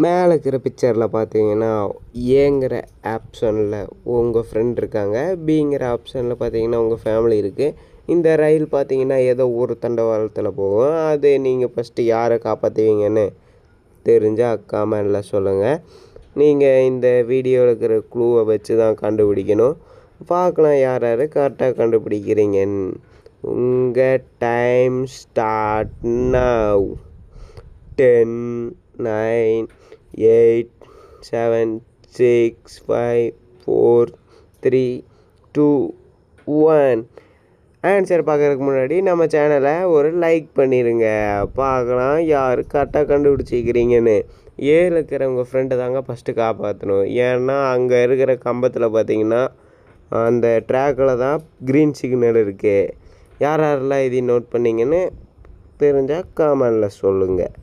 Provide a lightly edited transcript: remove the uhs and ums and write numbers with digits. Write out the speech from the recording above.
மேலே இருக்கிற பிக்சரில் பார்த்தீங்கன்னா ஏங்கிற ஆப்ஷனில் உங்கள் ஃப்ரெண்ட் இருக்காங்க, பிங்கிற ஆப்ஷனில் பார்த்தீங்கன்னா உங்கள் ஃபேமிலி இருக்குது. இந்த ரயில் பார்த்தீங்கன்னா ஏதோ ஒரு தண்டவாளத்தில் போகும். அது நீங்கள் ஃபஸ்ட்டு யாரை காப்பாற்றுவீங்கன்னு தெரிஞ்சால் கமெண்டில் சொல்லுங்கள். நீங்கள் இந்த வீடியோவில் இருக்கிற க்ளூவை வச்சு தான் கண்டுபிடிக்கணும். பார்க்கலாம் யார் யார் கரெக்டாக கண்டுபிடிக்கிறீங்கன்னு. உங்கள் டைம் ஸ்டார்ட் நவ். 10, 9, 8, 7, 6, 5, 4, 3, 2, 1. ஆன்சர் பார்க்குறதுக்கு முன்னாடி நம்ம சேனலை ஒரு லைக் பண்ணிடுங்க. பார்க்கலாம் யார் கரெக்டாக கண்டுபிடிச்சிக்கிறீங்கன்னு. ஏழு இருக்கிற உங்கள் ஃப்ரெண்டை தாங்க ஃபஸ்ட்டு காப்பாற்றணும். ஏன்னா அங்கே இருக்கிற கம்பத்தில் பார்த்தீங்கன்னா அந்த ட்ராக்கில் தான் க்ரீன் சிக்னல் இருக்குது. யார் யாரெல்லாம் இதையும் நோட் பண்ணிங்கன்னு தெரிஞ்சால் கமெண்டில் சொல்லுங்கள்.